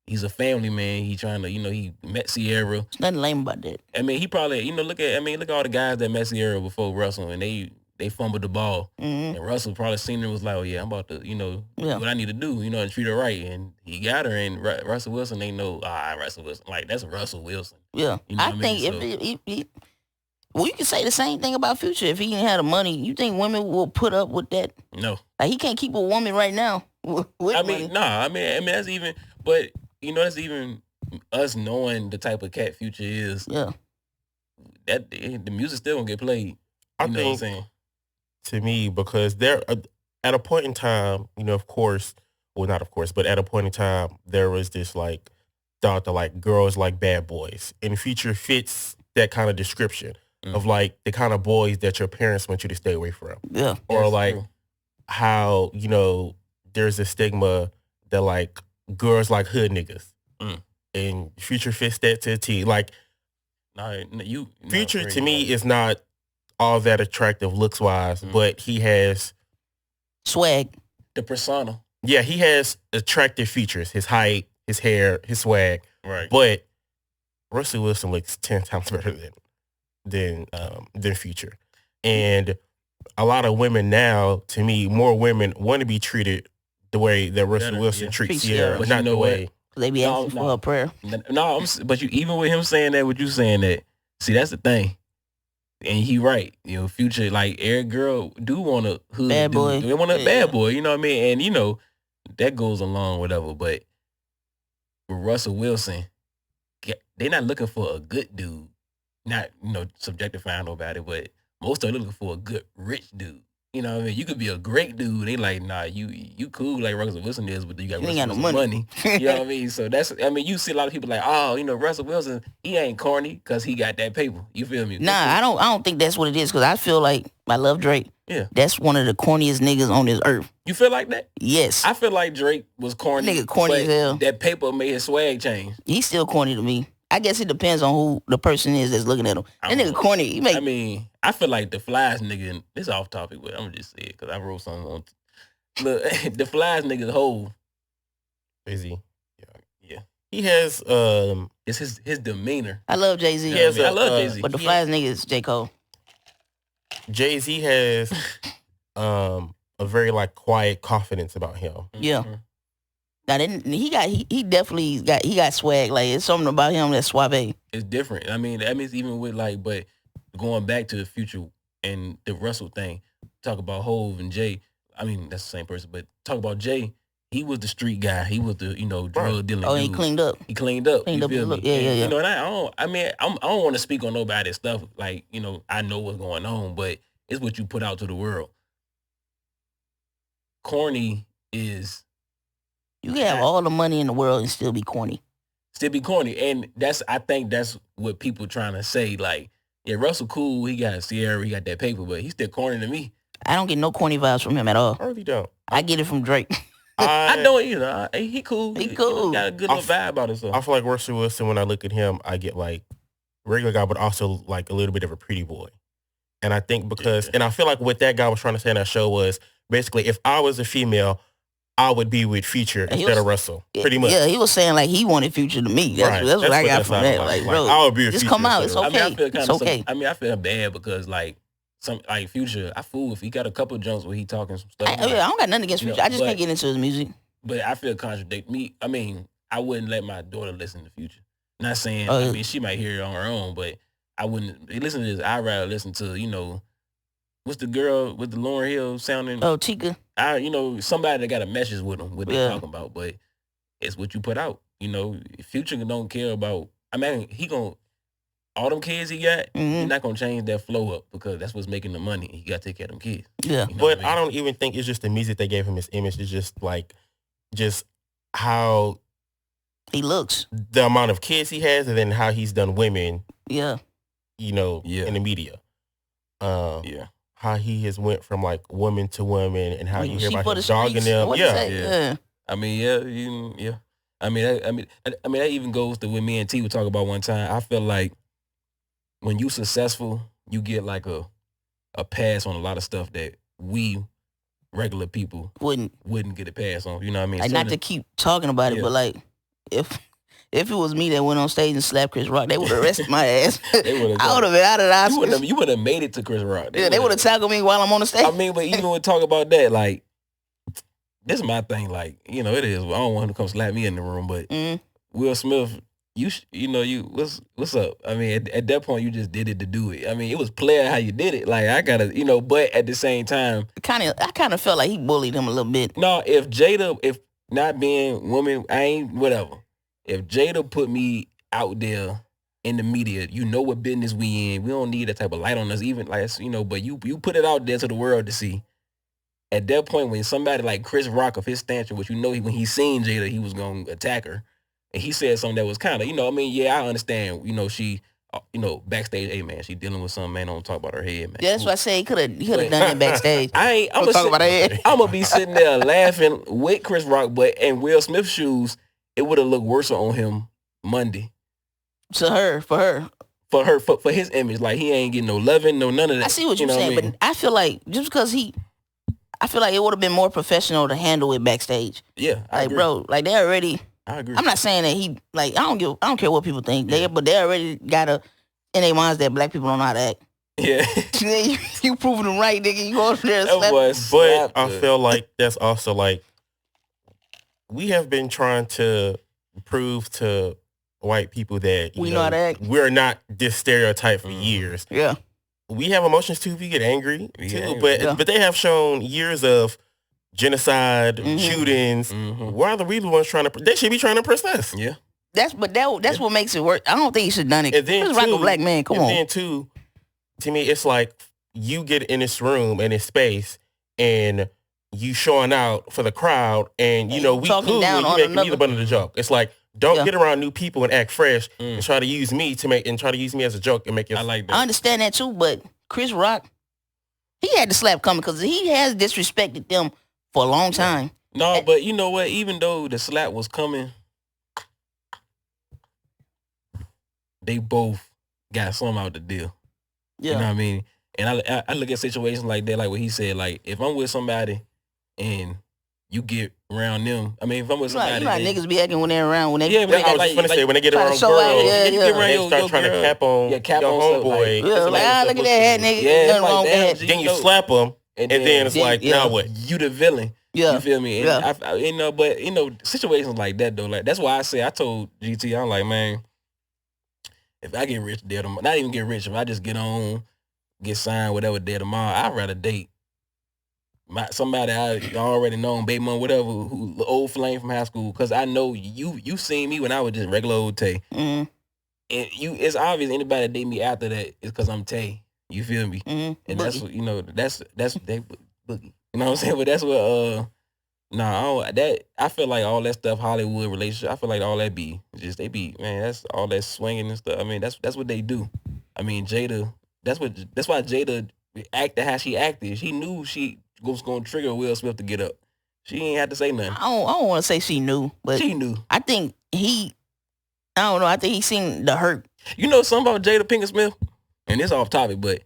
he's a family man. He trying to, he met Sierra. There's nothing lame about that. I mean, he probably, look at all the guys that met Sierra before Russell, and they fumbled the ball. Mm-hmm. And Russell probably seen her and was like, oh yeah, I'm about to, do what I need to do, and treat her right. And he got her, and Russell Wilson ain't no, Russell Wilson. Like, that's Russell Wilson. Yeah. You know I what think mean? if well, you can say the same thing about Future. If he didn't have the money, you think women will put up with that? No. Like, he can't keep a woman right now with money. I mean, that's even, but, that's even us knowing the type of cat Future is. Yeah. That the music still gonna get played. I think, what I'm saying? To me, because there, at a point in time, of course, well, not of course, but at a point in time, there was this like thought that like girls like bad boys, and Future fits that kind of description of like the kind of boys that your parents want you to stay away from. Yeah. Or That's like true. how, there's a stigma that like girls like hood niggas. And Future fits that to a T. Like, Future to me is not all that attractive looks wise, but he has swag. The persona. Yeah, he has attractive features. His height, his hair, his swag. Right. But Russell Wilson looks 10 times better than Future. And a lot of women now, to me, more women want to be treated the way that Russell Wilson treats Sierra, but not the way. They be asking for a prayer. No, but even with him saying that, with you saying that, see, that's the thing. And he right. Future, like, every girl do want a hood bad dude. boy. They want a bad boy, you know what I mean? And, that goes along, whatever. But with Russell Wilson, they're not looking for a good dude. Not, subjectifying nobody, but most are looking for a good, rich dude. You know what I mean? You could be a great dude. They like, nah, you cool like Russell Wilson is, but you got Russell Wilson money. You know what I mean? So you see a lot of people like, oh, Russell Wilson, he ain't corny because he got that paper. You feel me? Nah, I don't think that's what it is, because I feel like, I love Drake. Yeah. That's one of the corniest niggas on this earth. You feel like that? Yes. I feel like Drake was corny. Nigga corny as hell. That paper made his swag change. He's still corny to me. I guess it depends on who the person is that's looking at him. That nigga corny. I feel like the Flies nigga, this is off topic, but I'm gonna just say it because I wrote something on. Look, the Flies nigga's whole. Is he? Yeah. He has, it's his demeanor. I love Jay-Z. I love Jay-Z. But the Flies nigga is J. Cole. Jay-Z has a very like quiet confidence about him. Yeah. Now he definitely got swag. Like, it's something about him that's suave. It's different. I mean, that means even with like, but going back to the Future and the Russell thing, talk about Hove and Jay. I mean, that's the same person, but talk about Jay. He was the street guy. He was the drug dealing. Oh, dude. He cleaned up. He cleaned up. Cleaned you up feel me? Yeah. And I don't want to speak on nobody's stuff. Like, I know what's going on, but it's what you put out to the world. Corny is. You can have all the money in the world and still be corny. And I think that's what people trying to say. Like, yeah, Russell cool, he got Sierra, he got that paper, but he's still corny to me. I don't get no corny vibes from him at all. I really don't. I get it from Drake. I don't either. He cool. He cool. He got a good little vibe about himself. I feel like Russell Wilson, when I look at him, I get like regular guy, but also like a little bit of a pretty boy. And I think and I feel like what that guy was trying to say in that show was basically, if I was a female, I would be with Future instead of Russell, pretty much. Yeah, he was saying like he wanted Future to me. That's what I got from that. Like, bro, I would be with just Future come out. It's okay. It's okay. I feel bad because like Future, I fool if he got a couple jumps where he talking some stuff. I don't got nothing against Future. I just can't get into his music. But I feel contradict me. I mean, I wouldn't let my daughter listen to Future. Not saying, I mean, she might hear it on her own, but I wouldn't listen to this. I'd rather listen to, what's the girl with the Lauryn Hill sounding? Oh, Tika. Somebody that got a message with them, what they talking about, but it's what you put out. Future don't care about, I mean, all them kids he got, he's not going to change that flow up because that's what's making the money. He got to take care of them kids. Yeah. But I don't even think it's just the music that gave him his image. It's just how he looks, the amount of kids he has, and then how he's done women. Yeah. In the media. How he has went from like woman to woman, and how you hear about him dogging them. I mean, yeah. I mean, that even goes to what me and T would talk about one time. I feel like when you successful, you get like a pass on a lot of stuff that we regular people wouldn't get a pass on. You know what I mean? Like, not to keep talking about it, but like if it was me that went on stage and slapped Chris Rock, they would have arrested my ass. I would have been out of the Oscars. You would have made it to Chris Rock. They would have tackled me while I'm on the stage. I mean, but even when talk about that, like, this is my thing. Like, you know, it is. I don't want him to come slap me in the room, but Will Smith, what's up? I mean, at that point, you just did it to do it. I mean, it was player how you did it. Like, I gotta, but at the same time, I kind of felt like he bullied him a little bit. No, if not being woman, I ain't whatever. If Jada put me out there in the media, you know what business we in. We don't need that type of light on us, even like, but you put it out there to the world to see. At that point, when somebody like Chris Rock of his stature, which when he seen Jada, he was going to attack her. And he said something that was kind of, I understand, she, backstage, hey, man, she dealing with something, man, don't talk about her head, man. Yeah, that's what I say. He could have done it backstage. I'm going to talk about her head. I'm going to be sitting there laughing with Chris Rock, but in Will Smith's shoes, it would have looked worse on him Monday. For her. For his image. Like, he ain't getting no loving, no none of that. I see what you're saying, but I feel like just because I feel like it would have been more professional to handle it backstage. Yeah, I agree. Bro, like they already. I agree. I'm not saying that he like I don't care what people think. But they already got in their minds that black people don't know how to act. Yeah, you proving them right, nigga. You go over there, but I feel like that's also like we have been trying to prove to white people that we know how to act. We're not this stereotype for years. Yeah. We have emotions too. We get angry too, but they have shown years of genocide, shootings. Why are the real ones trying to? They should be trying to impress us. Yeah, that's what makes it work. I don't think he should have done it. And then Chris Rock a black man. Come on. And then too, to me, it's like you get in this room in this space and you showing out for the crowd, and we cool and you make me the butt of the joke. It's like. Don't get around new people and act fresh and try to use me as a joke and make it. I like that. I understand that too, but Chris Rock, he had the slap coming because he has disrespected them for a long time. No, but you know what? Even though the slap was coming, they both got some out the deal. Yeah. You know what I mean? And I look at situations like that, like what he said, like if I'm with somebody and you get around them. I mean, if I'm with somebody, you know how niggas be acting when they're around. When they, I was just gonna say when they get around girls, they start trying to cap on your homeboy. Look at that head, nigga. Yeah, wrong with then you slap them, and then it's like, now what? You the villain. Yeah, you feel me? And but situations like that though, like that's why I told GT, I'm like, man, if I get rich there tomorrow, not even get rich, if I just get on, get signed, whatever there tomorrow, I'd rather date somebody I already know, baby mom, whatever, who old flame from high school, because I know you seen me when I was just regular old Tay. And it's obvious anybody that date me after that is because I'm Tay. You feel me? And that's what that's they boogie. You know what I'm saying? But that's what I feel like all that stuff, Hollywood relationship, I feel like all that be just they be, man, that's all that swinging and stuff. I mean, that's what they do. I mean, Jada, that's why Jada acted how she acted. She knew she was going to trigger Will Smith to get up. She ain't had to say nothing. I don't want to say she knew, but she knew. I think I don't know. I think he seen the hurt. You know something about Jada Pinkett Smith? And it's off topic, but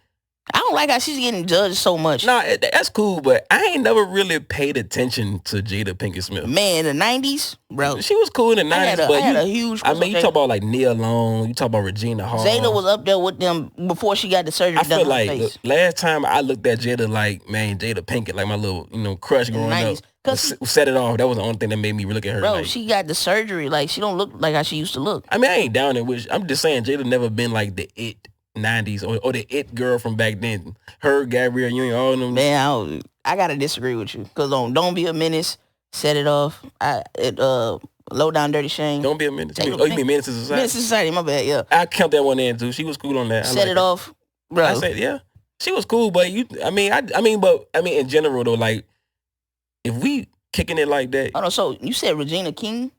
I don't like how she's getting judged so much. Nah, that's cool, but I ain't never really paid attention to Jada Pinkett Smith. Man, in the 90s, bro. She was cool in the 90s, but I had a huge... I mean, you talk about like Nia Long, you talk about Regina Hall. Jada was up there with them before she got the surgery done on her face. I feel like last time I looked at Jada like, man, Jada Pinkett, like my little, crush growing up. Set it off. That was the only thing that made me look at her. Bro, like, she got the surgery. Like, she don't look like how she used to look. I mean, I ain't down it. I'm just saying Jada never been like the it 90s or the it girl from back then. Her, Gabrielle Union, all of them. Man, I gotta disagree with you. Cause Don't Be a Menace, Set It Off. Low Down Dirty Shame. Don't Be a Menace. You mean Menace to Society? Menace to Society, my bad, yeah. I count that one in too. She was cool on that. Set It Off, bro. I said, yeah. She was cool, but I mean in general though, like if we kicking it like that. Oh no, so you said Regina King?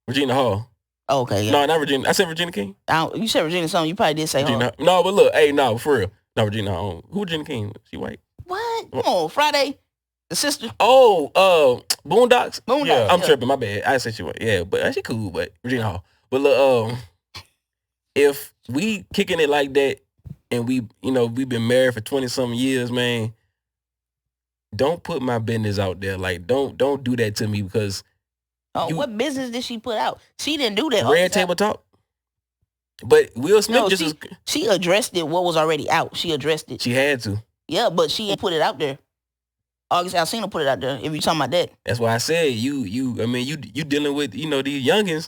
Regina Hall. Oh, okay, yeah. No, not Regina. I said Regina King. You said Regina something. You probably did say Regina. No, but look, hey, no, for real. No, Regina Hall. Who Regina King? She white. What? Come on, Friday. The sister. Oh, Boondocks. Boondocks. I'm tripping. My bad. I said she was. Yeah, but she cool. But Regina Hall. But look, if we kicking it like that, and we've been married for 20-something years, man. Don't put my business out there. Like, don't do that to me because. What business did she put out? She didn't do that. Red Table Talk. But Will Smith she addressed it. What was already out. She addressed it. She had to. Yeah, but she ain't put it out there. August Alsina put it out there. If you talking about that, that's why I said you dealing with these youngins.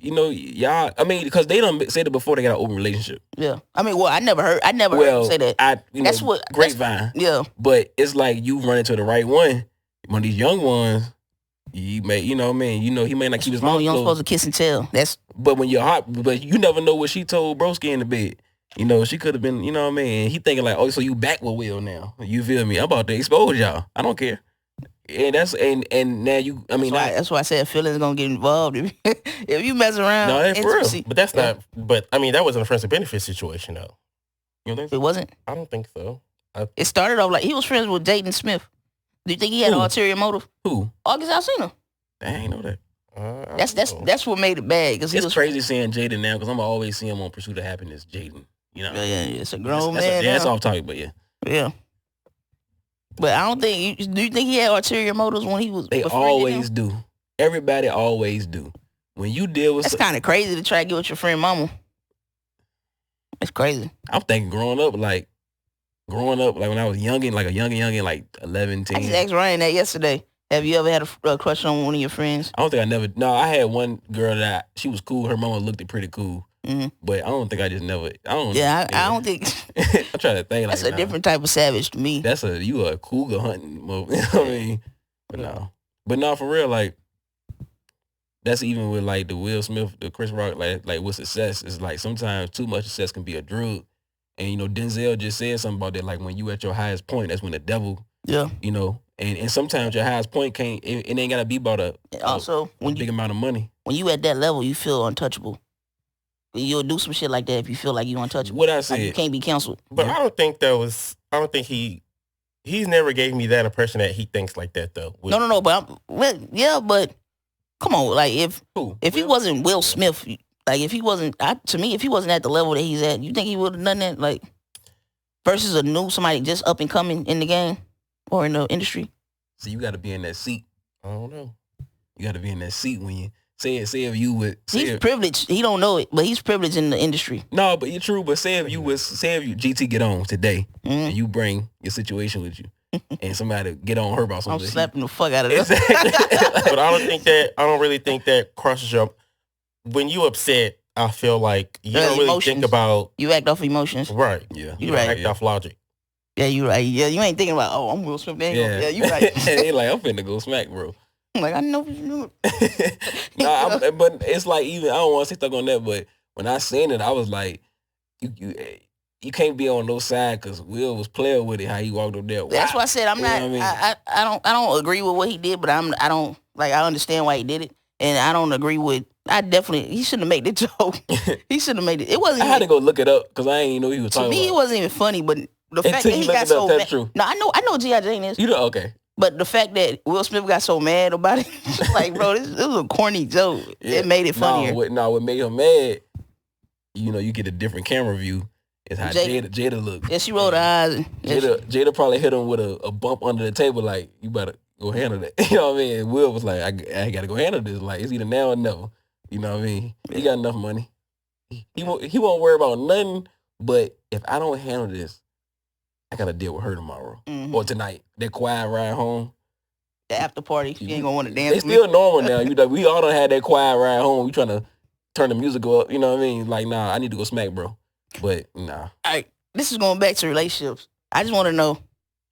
Y'all. I mean, because they done said it before they got an open relationship. Yeah. I mean, I never heard him say that. That's what grapevine. Yeah. But it's like you run into the right one. One of these young ones, he may, he may not keep his mouth closed. You don't supposed to kiss and tell. But when you're hot, but you never know what she told Broski in the bed. She could have been, he thinking like, oh, so you back with Will now. You feel me? I'm about to expose y'all. I don't care. And now you, that's why I said feelings gonna get involved if you mess around. No, that's for real. But that's not. But I mean, that wasn't a friends with benefits situation though. You know, it wasn't. I don't think so. It started off like he was friends with Jaden Smith. Do you think he had an ulterior motive? Who? August Alsina. I ain't know that. That's what made it bad. Cause it's crazy seeing Jaden now because I'm always seeing him on Pursuit of Happiness. Jaden, Yeah, it's a grown man. That's off topic, but yeah. Yeah. But I don't think. Do you think he had ulterior motives when he was? They always do. Everybody always do. When you deal with, that's kind of crazy to try to get with your friend mama. It's crazy. I'm thinking growing up like when I was youngin, like a youngin, like 11, 10. I just asked Ryan that yesterday. Have you ever had a crush on one of your friends? I don't think I never. No, I had one girl that she was cool. Her mama looked pretty cool. Mm-hmm. But I don't think I just never. I don't. Yeah, I don't think. I'm trying to think. That's a different type of savage to me. You a cougar hunting move. You know what I mean? But no, for real, like that's even with like the Will Smith, the Chris Rock, like with success, it's like sometimes too much success can be a drug. And Denzel just said something about that. Like when you at your highest point, that's when the devil. Yeah. And sometimes your highest point can't. It ain't gotta be about a big amount of money. When you at that level, you feel untouchable. You'll do some shit like that if you feel like you untouchable. What I said, like you can't be canceled. But I don't think he's never gave me that impression that he thinks like that though. No. But but come on, like if he wasn't Will Smith, like if he wasn't, if he wasn't at the level that he's at, you think he would have done that? Like versus somebody just up and coming in the game or in the industry. So you got to be in that seat. I don't know. You got to be in that seat when you. Say if you would. He's privileged. He don't know it, but he's privileged in the industry. No, but you're true. But say if you GT get on today and you bring your situation with you, and somebody get on her about something, I'm slapping the fuck out of this. Exactly. But I don't really think that crosses your. When you upset, I feel like you don't really think about. You act off emotions, right? Yeah, you act off logic. Yeah, you right. Yeah, you ain't thinking about I'm Will Smith. Yeah, you right. They like I'm finna go smack, bro. Like I know. But it's like even I don't want to stay stuck on that. But when I seen it, I was like, you can't be on no side because Will was playing with it how he walked up there. Wow. That's why I said I'm not. I don't agree with what he did, but I don't like. I understand why he did it, and I don't agree with. He shouldn't have made the joke. He shouldn't have made it. It wasn't. I had to go look it up because I ain't know he was talking. To me, about. It wasn't even funny, but the fact that he got so mad. True. No, I know G.I. Jane is. You know, okay. But the fact that Will Smith got so mad about it, like, bro, this was a corny joke. Yeah. It made it funnier. What made him mad, you get a different camera view. Is how Jada looked. Yeah, she rolled her eyes. Jada probably hit him with a bump under the table, like, you better go handle that. You know what I mean? And Will was like, I got to go handle this. Like, it's either now or never. You know what I mean? He got enough money. He won't worry about nothing, but if I don't handle this, I got to deal with her tomorrow or tonight. That quiet ride home. The after party. You ain't going to want to dance It's still normal now. We all done had that quiet ride home. We trying to turn the music up. You know what I mean? Like, nah, I need to go smack, bro. But, nah. All right. This is going back to relationships. I just want to know,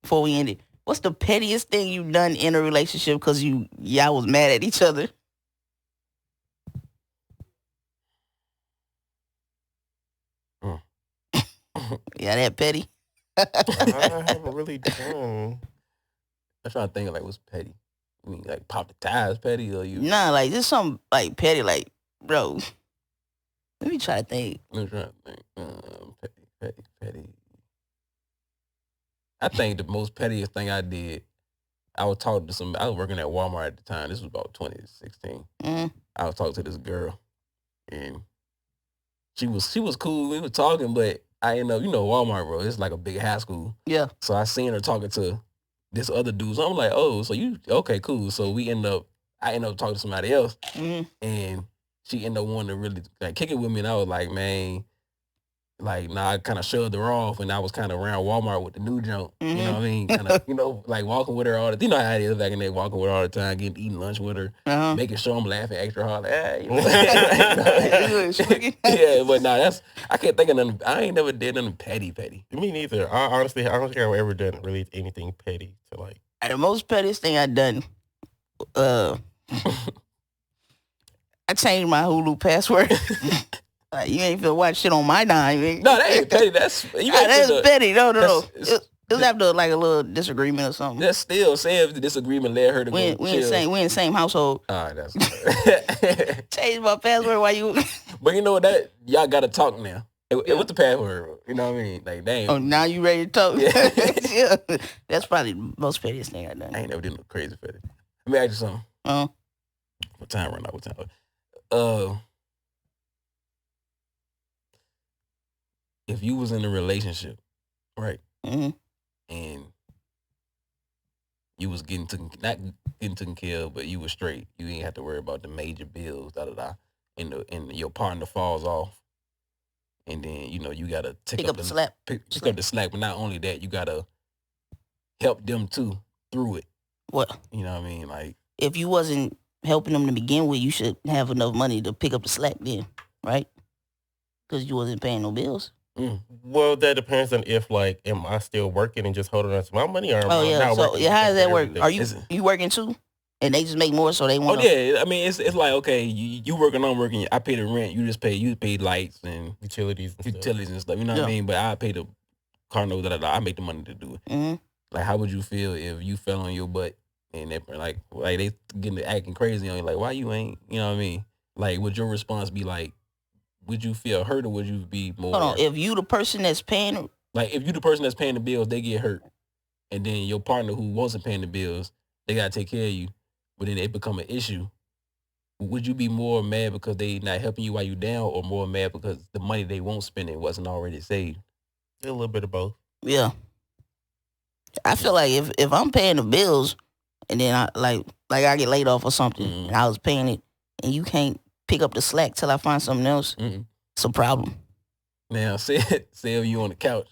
before we end it, what's the pettiest thing you've done in a relationship because y'all was mad at each other? Yeah, that petty. I haven't really done. I'm trying to think of like what's petty. I mean, like pop the tires petty or you? Nah, like just something like petty, like bro. Let me try to think. I'm trying to think. Petty. I think the most pettiest thing I did, I was talking to some. I was working at Walmart at the time. This was about 2016. Mm-hmm. I was talking to this girl, and she was cool. We were talking, but I ended up, Walmart, bro. It's like a big high school. Yeah. So I seen her talking to this other dude. So I'm like, oh, so you okay? Cool. So I end up talking to somebody else, and she ended up wanting to really kick it with me, and I was like, man. Like, I kind of shoved her off, and I was kind of around Walmart with the new junk. You know what I mean? Kind of, like walking with her all the time. You know how it is back in there, walking with her all the time, eating lunch with her, making sure I'm laughing extra hard. Like, yeah, but I can't think of nothing. I ain't never did nothing petty. Me neither. I don't think I've ever done really anything petty to like. The most pettiest thing I done, I changed my Hulu password. Like, you ain't finna watch shit on my dime. No, that ain't petty. That's petty. No. It's after like a little disagreement or something. That's still say if the disagreement led her to we go in the same household. All right, that's change my password while you. But you know what? That y'all gotta talk now. What's the password? You know what I mean? Like, dang. Oh, now you ready to talk? Yeah. That's probably the most pettiest thing I done. I ain't never did no crazy petty. Let me ask you something. What time right now? What time? If you was in a relationship, right, and you was not getting taken care of, but you was straight, you ain't have to worry about the major bills, and your partner falls off, and then you gotta pick up the slack. Pick up the slack, but not only that, you gotta help them too through it. What? You know what I mean? Like, if you wasn't helping them to begin with, you should have enough money to pick up the slack then, right? Because you wasn't paying no bills. Well, that depends on if, like, am I still working and just holding on to my money, or am I not working? So, how does that work? Are you working too? And they just make more, so they want. Oh yeah, I mean, it's like, okay, you working, I'm working. I pay the rent. You pay lights and utilities and stuff. You know what I mean? But I pay the car note. I make the money to do it. Like, how would you feel if you fell on your butt and they they getting to acting crazy on you? Like, why you ain't? You know what I mean? Like, would your response be like? Would you feel hurt, or would you be more? Hold on. If you the person that's paying, like, if you the person that's paying the bills, they get hurt, and then your partner who wasn't paying the bills, they gotta take care of you, but then it become an issue. Would you be more mad because they not helping you while you down, or more mad because the money they won't spend it wasn't already saved? A little bit of both. Yeah. I feel like if I'm paying the bills, and then I I get laid off or something, and I was paying it, and you can't pick up the slack till I find something else, it's a problem. Now, say if you on the couch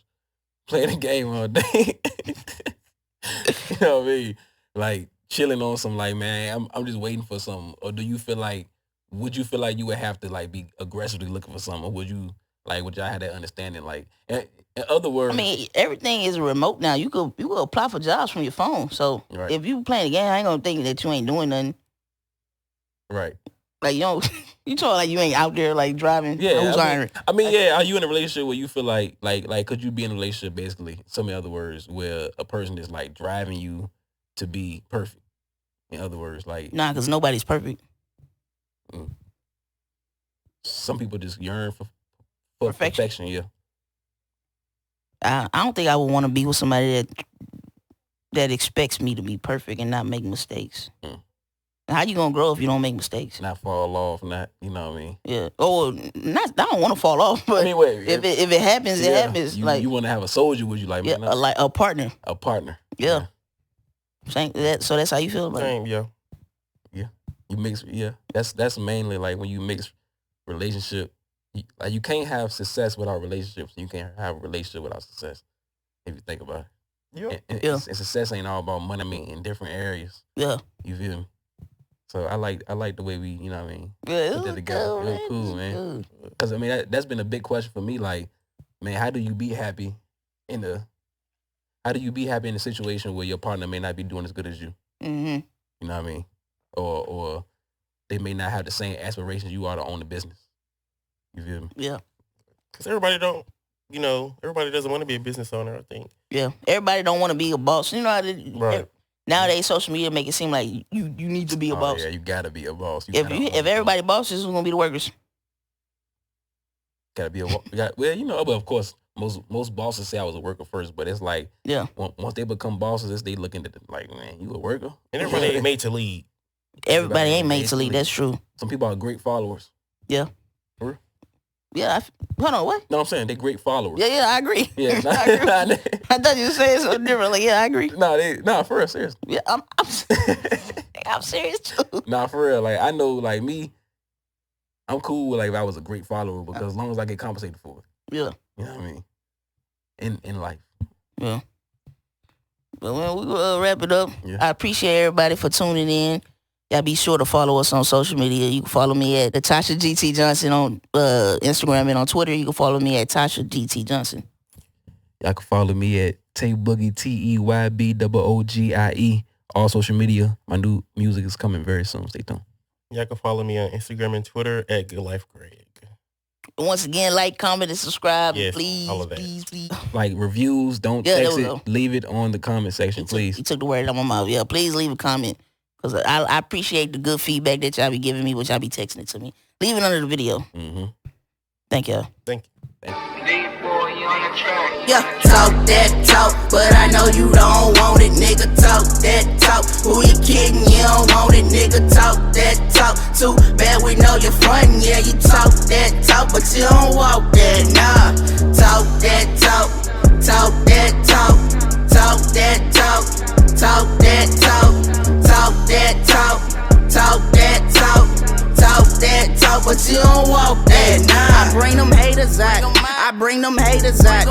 playing a game all day, you know what I mean? Like, chilling on some, like, man, I'm just waiting for something. Or would you feel like you would have to, like, be aggressively looking for something? Or would y'all have that understanding? Like, in other words, I mean, everything is remote now. You could apply for jobs from your phone. So if you playing a game, I ain't gonna think that you ain't doing nothing. Right. Like, you talk like you ain't out there, like, driving. Yeah, I mean, are you in a relationship where you feel like could you be in a relationship, basically, some in other words, where a person is, like, driving you to be perfect? In other words, like... Nah, because nobody's perfect. Some people just yearn for perfection, yeah. I don't think I would want to be with somebody that expects me to be perfect and not make mistakes. How you gonna grow if you don't make mistakes? Not fall off, not, you know what I mean? Yeah. Oh, I don't want to fall off, but I mean, wait, if it happens, it happens. You want to have a soldier? Would you like? Yeah, like a partner. A partner. Yeah. So that's how you feel about it? Yeah. You mix. Yeah. That's mainly like when you mix relationship. Like, you can't have success without relationships. You can't have a relationship without success. If you think about it. Yeah. And success ain't all about money. I mean, in different areas. Yeah. You feel me? So I like the way we, you know what I mean? Yeah, put that together. It was cool, man. Because, I mean, that's been a big question for me. Like, man, how do you be happy in a situation where your partner may not be doing as good as you? Mm-hmm. You know what I mean? Or they may not have the same aspirations you are to own the business. You feel me? Yeah. Because everybody doesn't want to be a business owner, I think. Yeah. Everybody don't want to be a boss. You know how to... Right. Nowadays, social media make it seem like you need to be a boss. Yeah, you gotta be a boss. If everybody bosses, who's gonna be the workers? Gotta be but of course, most bosses say I was a worker first, but it's like once they become bosses, they looking at them like, man, you a worker? And everybody ain't made to lead. Everybody ain't made to lead. That's true. Some people are great followers. Yeah. For? Yeah. Hold on, what? No, I'm saying they great followers. Yeah, I agree. Yeah, I agree. I thought you were saying something differently. Yeah, I agree. Nah, for real, seriously. Yeah, I'm serious too. Nah, for real. Like I know, like me, I'm cool with like if I was a great follower because as long as I get compensated for it. Yeah. You know what I mean? In life. Yeah. But when we wrap it up, yeah. I appreciate everybody for tuning in. Y'all be sure to follow us on social media. You can follow me at Tasha GT Johnson on Instagram and on Twitter. You can follow me at Tasha GT Johnson. Y'all can follow me at Tay Boogie TEYBOOGIE. All social media. My new music is coming very soon. Stay tuned. Y'all can follow me on Instagram and Twitter at Good Life Greg. Once again, like, comment, and subscribe. Yes, please, all of that. please. Like reviews, don't text it. Leave it on the comment section, please. You took the word out of my mouth. Yeah, please leave a comment. Because I appreciate the good feedback that y'all be giving me, which y'all be texting it to me. Leave it under the video. Mm-hmm. Thank y'all. Thank you. Yeah, talk that talk, but I know you don't want it, nigga. Talk that talk. Who you kidding? You don't want it, nigga. Talk that talk. Too bad we know you're frontin'. Yeah, you talk that talk, but you don't walk that. Nah, talk that talk. Talk that talk. Talk that talk. Talk that talk. Talk that talk. Talk that talk. Talk that talk, but you don't walk that. Nah, I bring them haters out. I bring them haters out.